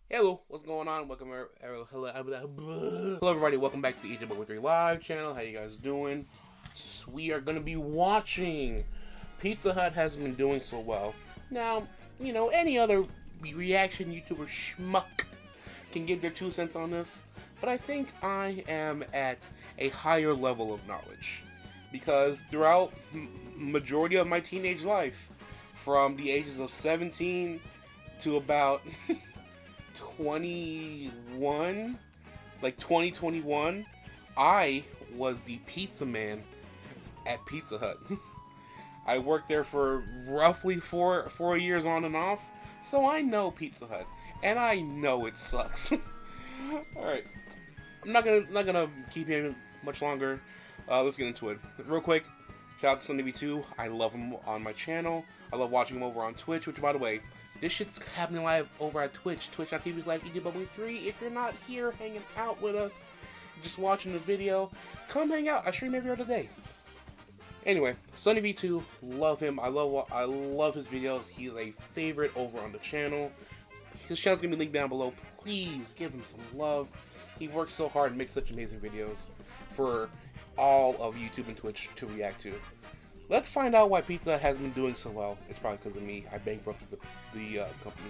Hello, what's going on? Welcome, hello, everybody. Welcome back to the Egypt Book 3 Live channel. How you guys doing? We are going to be watching. Pizza Hut hasn't been doing so well. Now, any other reaction YouTuber schmuck can give their 2 cents on this, but I think I am at a higher level of knowledge because throughout majority of my teenage life, from the ages of 17 to about 21, like 2021, I was the pizza man at Pizza Hut. I worked there for roughly four years on and off, so I know Pizza Hut, and I know it sucks. All right, I'm not gonna keep you much longer. Let's get into it real quick. Shout out to SunnyV2. I love him on my channel. I love watching him over on Twitch, which, by the way, this shit's happening live over at Twitch. Twitch.tv/EGW3. If you're not here hanging out with us, just watching the video, come hang out. I stream every other day. Anyway, SunnyV2, love him. I love his videos. He's a favorite over on the channel. His channel's gonna be linked down below. Please give him some love. He works so hard and makes such amazing videos for all of YouTube and Twitch to react to. Let's find out why Pizza Hut hasn't been doing so well. It's probably because of me. I bankrupted the company.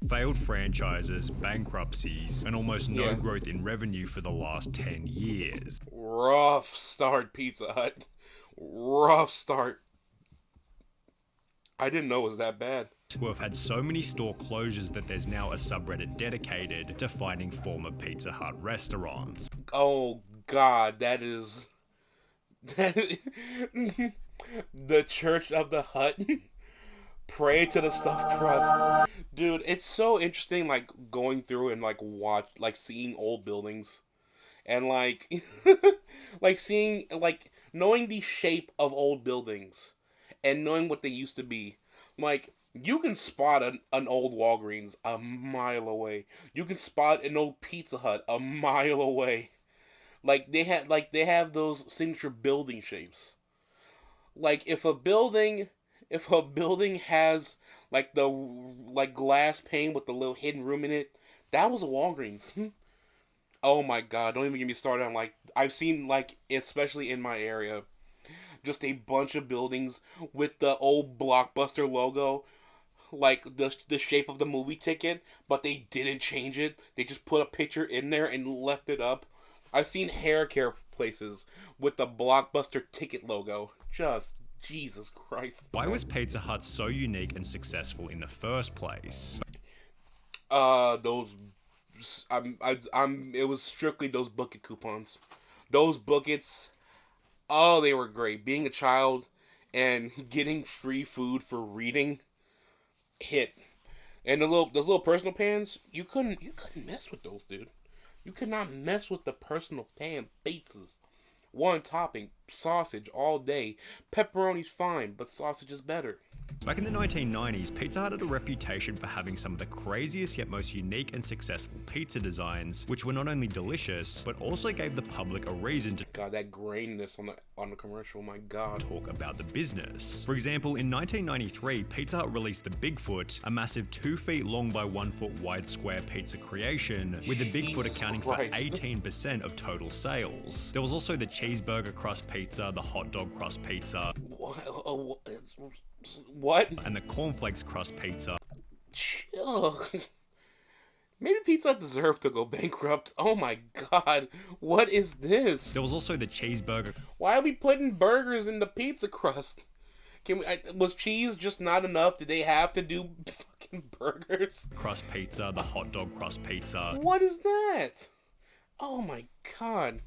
Failed franchises, bankruptcies, and almost no growth in revenue for the last 10 years. Rough start, Pizza Hut. Rough start. I didn't know it was that bad. We have had so many store closures that there's now a subreddit dedicated to finding former Pizza Hut restaurants. Oh God, that is the Church of the Hut. Pray to the stuffed crust. Dude, it's so interesting, like, going through and, like, seeing old buildings. And, like, like, seeing, like, knowing the shape of old buildings. And knowing what they used to be. Like, you can spot an old Walgreens a mile away. You can spot an old Pizza Hut a mile away. Like, they have those signature building shapes. Like, if a building has like the glass pane with the little hidden room in it, that was a Walgreens. Oh my God, don't even get me started on, like, I've seen, like, especially in my area, just a bunch of buildings with the old Blockbuster logo, like the shape of the movie ticket, but they didn't change it. They just put a picture in there and left it up. I've seen hair care places with the Blockbuster ticket logo. Just Jesus Christ. Why was Pizza Hut so unique and successful in the first place? It was strictly those bucket coupons. Those buckets, oh, they were great. Being a child and getting free food for reading, hit. And those little personal pans, you couldn't mess with those, dude. You could not mess with the personal pan bases. One topping, sausage all day. Pepperoni's fine, but sausage is better. Back in the 1990s, Pizza Hut had a reputation for having some of the craziest yet most unique and successful pizza designs, which were not only delicious, but also gave the public a reason to God, that graininess on the commercial, my God. Talk about the business. For example, in 1993, Pizza Hut released the Bigfoot, a massive 2 feet long by 1 foot wide square pizza creation, with the Bigfoot accounting for 18% of total sales. There was also the cheeseburger crust pizza, the hot dog crust pizza, what? And the cornflakes crust pizza. Chill. Maybe Pizza Hut deserved to go bankrupt. Oh my God, what is this? There was also the cheeseburger. Why are we putting burgers in the pizza crust? Was cheese just not enough? Did they have to do fucking burgers? Crust pizza, the hot dog crust pizza. What is that? Oh my God.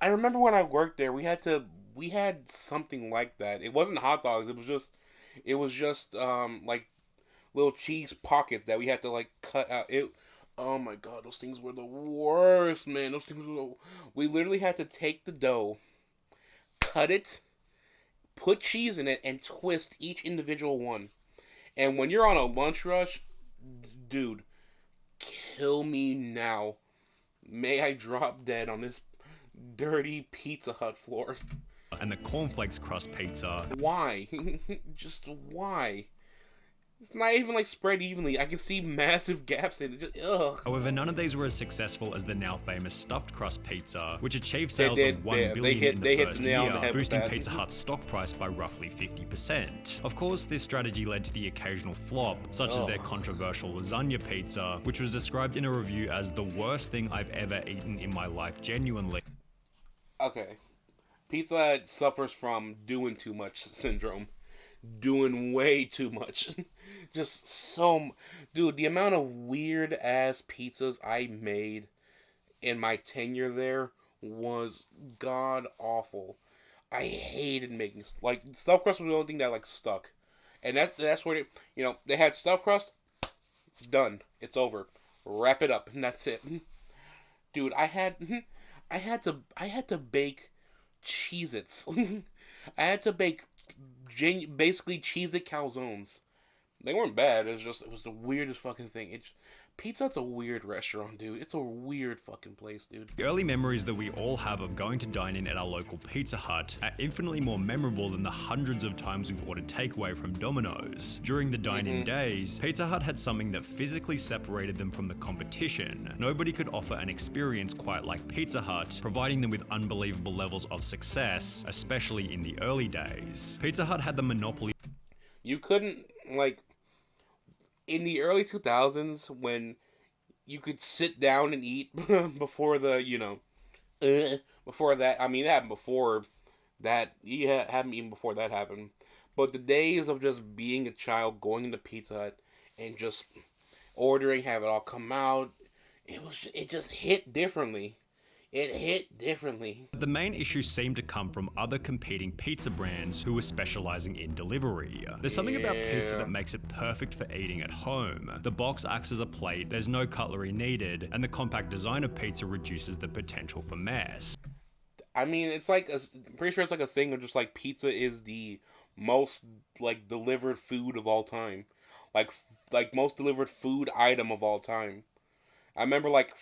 I remember when I worked there, we had something like that. It wasn't hot dogs. It was just like little cheese pockets that we had to, like, cut out. Oh my God, those things were the worst, man. We literally had to take the dough, cut it, put cheese in it, and twist each individual one. And when you're on a lunch rush, dude, kill me now. May I drop dead on this dirty Pizza Hut floor. And the cornflakes crust pizza. Why? Just why? It's not even like spread evenly. I can see massive gaps in it. Just, ugh. However, none of these were as successful as the now famous stuffed crust pizza, which achieved sales did, of $1 yeah, billion in the hit first the nail on the year, head with boosting that. Pizza Hut's stock price by roughly 50%. Of course, this strategy led to the occasional flop, such as their controversial lasagna pizza, which was described in a review as the worst thing I've ever eaten in my life genuinely. Okay. Pizza Hut suffers from doing too much syndrome. Doing way too much. Just so... Dude, the amount of weird-ass pizzas I made in my tenure there was god-awful. I hated making... Like, stuffed crust was the only thing that, like, stuck. And that's where, they had stuffed crust, done. It's over. Wrap it up, and that's it. Dude, I had to bake Cheez-Its. I had to bake basically Cheez-It calzones. They weren't bad. It was the weirdest fucking thing. Pizza Hut's a weird restaurant, dude. It's a weird fucking place, dude. The early memories that we all have of going to dine in at our local Pizza Hut are infinitely more memorable than the hundreds of times we've ordered takeaway from Domino's. During the dine-in days, Pizza Hut had something that physically separated them from the competition. Nobody could offer an experience quite like Pizza Hut, providing them with unbelievable levels of success, especially in the early days. Pizza Hut had the monopoly. You couldn't, like... In the early 2000s, when you could sit down and eat before before that, I mean, it happened before that, yeah, it happened even before that happened, but the days of just being a child, going into Pizza Hut, and just ordering, have it all come out, it just hit differently. It hit differently. The main issue seemed to come from other competing pizza brands who were specializing in delivery. There's something about pizza that makes it perfect for eating at home. The box acts as a plate, there's no cutlery needed, and the compact design of pizza reduces the potential for mess. I mean, it's like, I'm pretty sure it's like a thing of just like pizza is the most like delivered food of all time. Like most delivered food item of all time. I remember like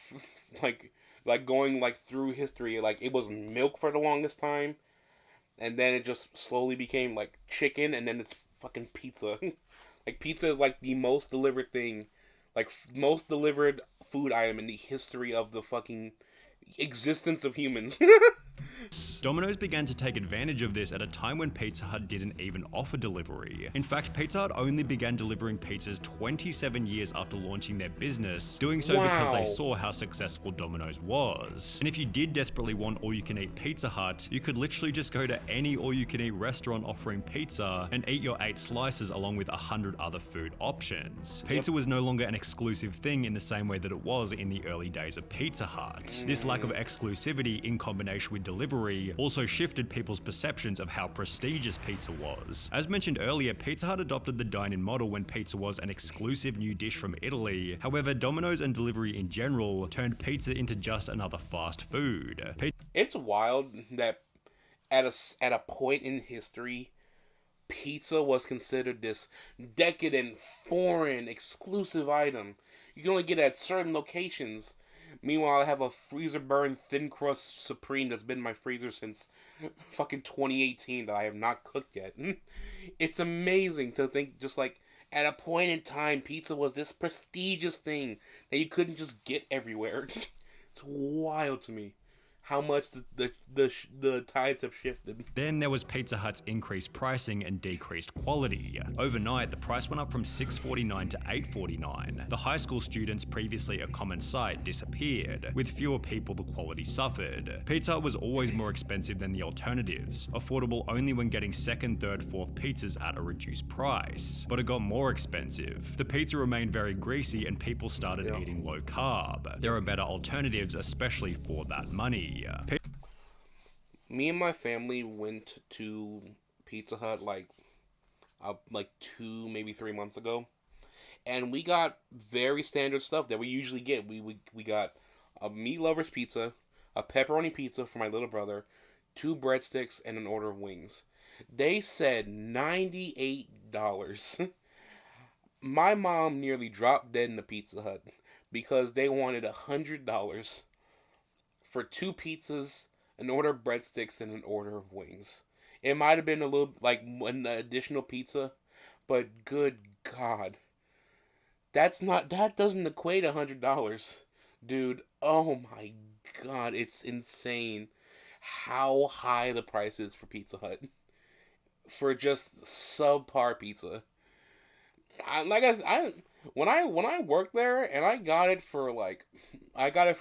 going like through history, like it was milk for the longest time, and then it just slowly became like chicken, and then it's fucking pizza. Like pizza is like the most delivered thing, like most delivered food item in the history of the fucking existence of humans. Domino's began to take advantage of this at a time when Pizza Hut didn't even offer delivery. In fact, Pizza Hut only began delivering pizzas 27 years after launching their business, doing so because they saw how successful Domino's was. And if you did desperately want all-you-can-eat Pizza Hut, you could literally just go to any all-you-can-eat restaurant offering pizza and eat your 8 slices along with 100 other food options. Pizza was no longer an exclusive thing in the same way that it was in the early days of Pizza Hut. This lack of exclusivity in combination with delivery also shifted people's perceptions of how prestigious pizza was. As mentioned earlier, Pizza Hut adopted the dine-in model when pizza was an exclusive new dish from Italy. However, Domino's and delivery in general turned pizza into just another fast food. It's wild that at a point in history, pizza was considered this decadent, foreign, exclusive item. You can only get it at certain locations. Meanwhile, I have a freezer-burned thin crust Supreme that's been in my freezer since fucking 2018 that I have not cooked yet. It's amazing to think just like at a point in time, pizza was this prestigious thing that you couldn't just get everywhere. It's wild to me how much the tides have shifted. Then there was Pizza Hut's increased pricing and decreased quality. Overnight, the price went up from $6.49 to $8.49. The high school students previously a common sight disappeared. With fewer people, the quality suffered. Pizza Hut was always more expensive than the alternatives, affordable only when getting second, third, fourth pizzas at a reduced price. But it got more expensive. The pizza remained very greasy and people started eating low carb. There are better alternatives, especially for that money. Me and my family went to Pizza Hut like 2, maybe 3 months ago, and we got very standard stuff that we usually get. We got a meat lover's pizza, a pepperoni pizza for my little brother, 2 breadsticks, and an order of wings. They said $98. My mom nearly dropped dead in the Pizza Hut because they wanted $100 for 2 pizzas, an order of breadsticks, and an order of wings. It might have been a little like an additional pizza, but good God. That doesn't equate $100. Dude, oh my God, it's insane how high the price is for Pizza Hut. For just subpar pizza. When I worked there and I got it for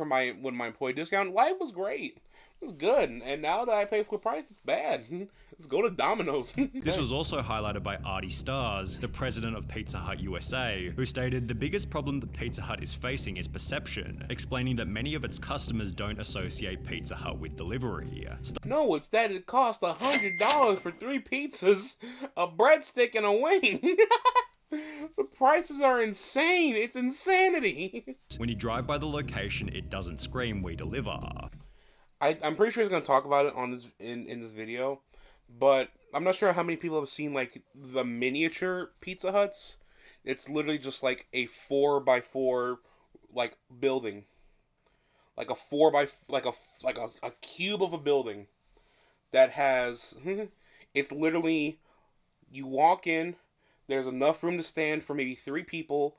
my employee discount, life was great. It was good, and now that I pay full price, it's bad. Let's go to Domino's. This was also highlighted by Artie Stars, the president of Pizza Hut USA, who stated the biggest problem that Pizza Hut is facing is perception, explaining that many of its customers don't associate Pizza Hut with delivery. No, it's that it costs $100 for 3 pizzas, a breadstick, and a wing. The prices are insane. It's insanity. When you drive by the location, it doesn't scream, "We deliver." I'm pretty sure he's going to talk about it on this in this video, but I'm not sure how many people have seen like the miniature Pizza Huts. It's literally just like a 4x4 like building, like a 4x a cube of a building that has. It's literally, you walk in, there's enough room to stand for maybe 3 people,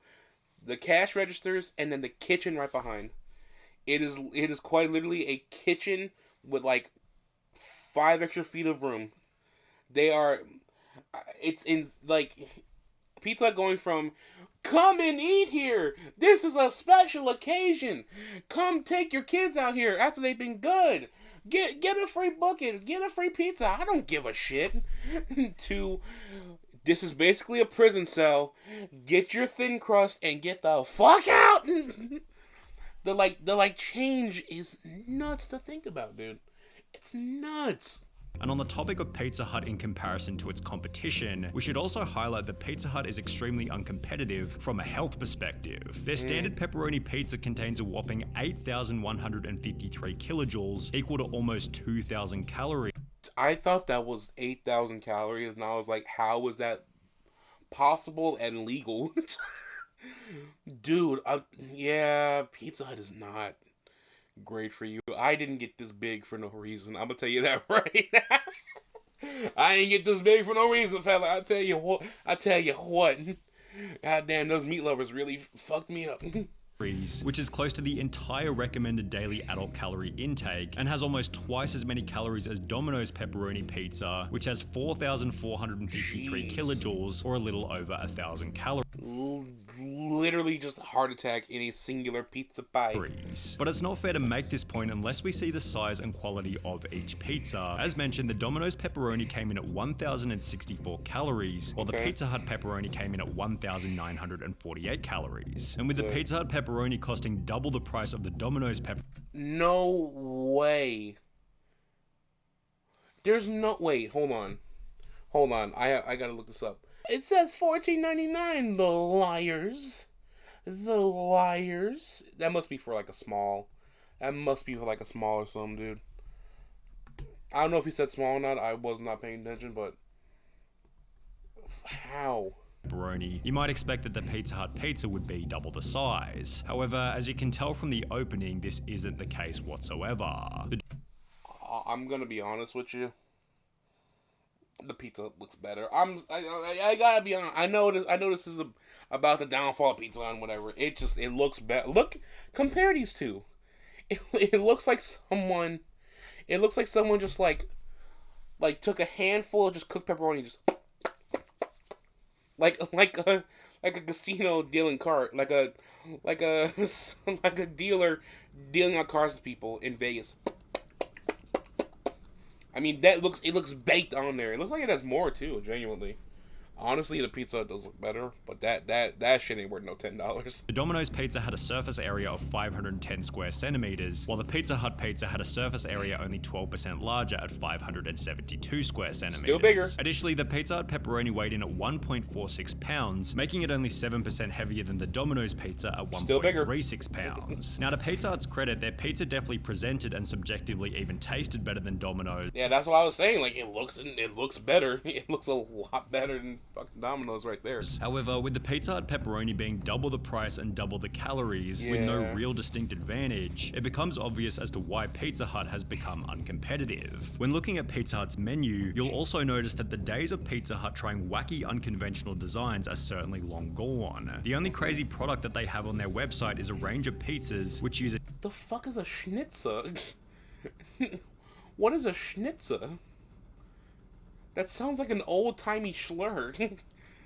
the cash registers, and then the kitchen right behind. It is quite literally a kitchen with like 5 extra feet of room. It's in like Pizza Hut going from, "Come and eat here. This is a special occasion. Come take your kids out here after they've been good. Get a free bucket. Get a free pizza. I don't give a shit." To, "This is basically a prison cell. Get your thin crust and get the fuck out." The change is nuts to think about, dude. It's nuts. And on the topic of Pizza Hut in comparison to its competition, we should also highlight that Pizza Hut is extremely uncompetitive from a health perspective. Their standard pepperoni pizza contains a whopping 8,153 kilojoules, equal to almost 2,000 calories. I thought that was 8,000 calories, and I was like, how is that possible and legal? Dude, yeah, Pizza Hut is not great for you. I didn't get this big for no reason. I'm gonna tell you that right now. I ain't get this big for no reason, fella. I tell you what. Goddamn, those meat lovers really fucked me up. Which is close to the entire recommended daily adult calorie intake and has almost twice as many calories as Domino's pepperoni pizza, which has 4,453 kilojoules, or a little over 1,000 calories. Literally just a heart attack in a singular pizza bite. But it's not fair to make this point unless we see the size and quality of each pizza. As mentioned, the Domino's pepperoni came in at 1,064 calories, while the Pizza Hut pepperoni came in at 1,948 calories. And with the Pizza Hut pepperoni costing double the price of the Domino's pepperoni. No way. There's no... Wait, hold on. I gotta look this up. It says $14.99. The liars. That must be for like a small. That must be for like a small or something, dude. I don't know if he said small or not. I was not paying attention, but how? Pepperoni, you might expect that the Pizza Hut pizza would be double the size. However, as you can tell from the opening, this isn't the case whatsoever. I'm gonna be honest with you. The pizza looks better. I gotta be honest. I know this is about the downfall of Pizza and whatever. It looks better. Look, compare these two. It looks like someone. It looks like someone just like took a handful of just cooked pepperoni and just like a casino dealing cart, like a dealer dealing out cars to people in Vegas. I mean, it looks baked on there. It looks like it has more too, genuinely. Honestly, the pizza does look better, but that shit ain't worth no $10. The Domino's pizza had a surface area of 510 square centimeters, while the Pizza Hut pizza had a surface area only 12% larger at 572 square centimeters. Still bigger. Additionally, the Pizza Hut pepperoni weighed in at 1.46 pounds, making it only 7% heavier than the Domino's pizza at 1.36 pounds. Now, to Pizza Hut's credit, their pizza definitely presented and subjectively even tasted better than Domino's. Yeah, that's what I was saying. Like, it looks better. It looks a lot better than Fucking Domino's right there. However, with the Pizza Hut pepperoni being double the price and double the calories with no real distinct advantage, it becomes obvious as to why Pizza Hut has become uncompetitive. When looking at Pizza Hut's menu, you'll also notice that the days of Pizza Hut trying wacky unconventional designs are certainly long gone. The only crazy product that they have on their website is a range of pizzas which use The fuck is a schnitzer? What is a schnitzer? That sounds like an old-timey slur.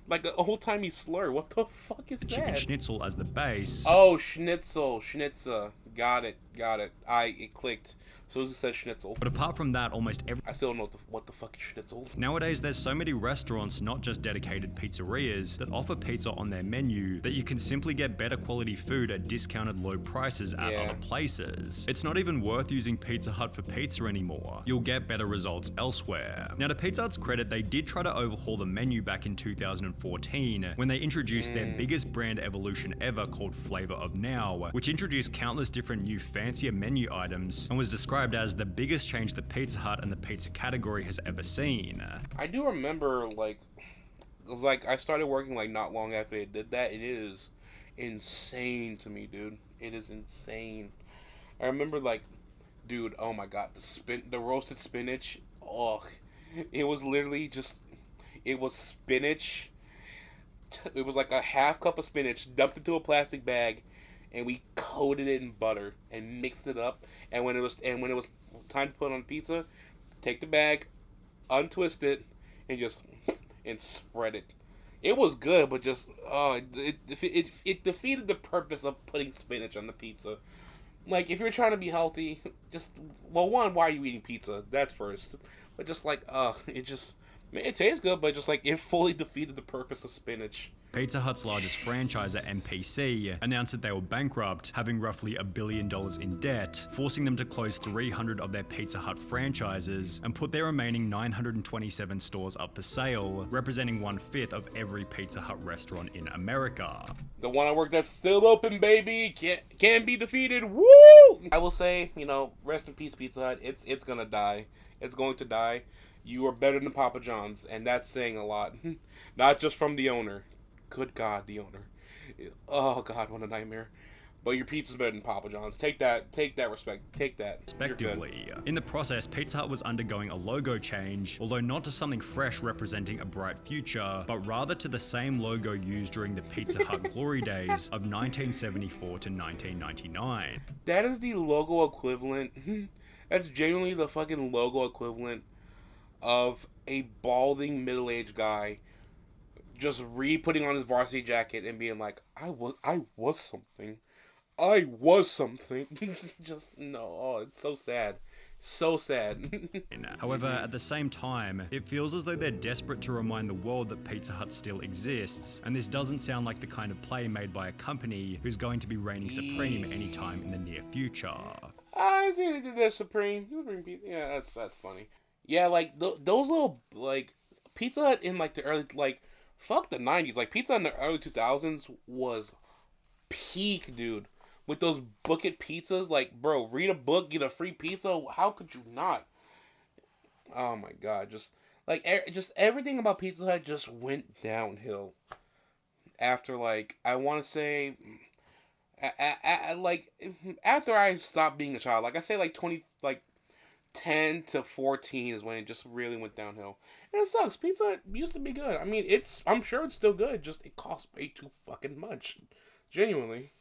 Like an old-timey slur. What the fuck is that? chicken schnitzel as the base. Oh, schnitzel. Schnitzer. Got it. It clicked. As soon as it said schnitzel. But apart from that, almost every... I still don't know what the fuck is schnitzel. Nowadays, there's so many restaurants, not just dedicated pizzerias, that offer pizza on their menu that you can simply get better quality food at discounted low prices at other places. It's not even worth using Pizza Hut for pizza anymore. You'll get better results elsewhere. Now, to Pizza Hut's credit, they did try to overhaul the menu back in 2014 when they introduced their biggest brand evolution ever called Flavor of Now, which introduced countless different new fancier menu items and was described as the biggest change that Pizza Hut and the pizza category has ever seen. I do remember, like, it was like I started working like not long after they did that. It is insane to me, dude. It is insane. I remember, like, dude, oh my god, the roasted spinach. Oh, it was literally just, it was spinach. It was like a half cup of spinach dumped into a plastic bag, and we coated it in butter and mixed it up. And when it was time to put it on pizza, take the bag, untwist it, and spread it. It was good, but just it defeated the purpose of putting spinach on the pizza. Like, if you're trying to be healthy, one, why are you eating pizza? That's first. But just like, it tastes good, but just like it fully defeated the purpose of spinach. Pizza Hut's largest franchisor, MPC, announced that they were bankrupt, having roughly $1 billion in debt, forcing them to close 300 of their Pizza Hut franchises and put their remaining 927 stores up for sale, representing 1/5 of every Pizza Hut restaurant in America. The one I work that's still open, baby, can't be defeated. Woo! I will say, rest in peace, Pizza Hut. It's gonna die. It's going to die. You are better than Papa John's, and that's saying a lot. Not just from the owner. Good God, the owner. Oh God, what a nightmare. But your pizza's better than Papa John's. Take that respect. Take that. Respectively. In the process, Pizza Hut was undergoing a logo change, although not to something fresh representing a bright future, but rather to the same logo used during the Pizza Hut glory days of 1974 to 1999. That is the logo equivalent. That's genuinely the fucking logo equivalent of a balding middle-aged guy just putting on his varsity jacket and being like, I was something. Just, no. Oh, it's so sad. So sad. However, at the same time, it feels as though they're desperate to remind the world that Pizza Hut still exists, and this doesn't sound like the kind of play made by a company who's going to be reigning supreme anytime in the near future. I see they did their Supreme Pizza. Yeah, that's funny. Yeah, like, those little, like, Pizza Hut in, like, the early, like, fuck the 90s. Like, Pizza Hut in the early 2000s was peak, dude. With those book it pizzas, like, bro, read a book, get a free pizza. How could you not? Oh my God, just everything about Pizza Hut just went downhill after, like, I want to say, like, after I stopped being a child. Like, I say, like 10 to 14 is when it just really went downhill. And it sucks. Pizza Hut used to be good. I mean, I'm sure it's still good. Just it costs way too fucking much. Genuinely.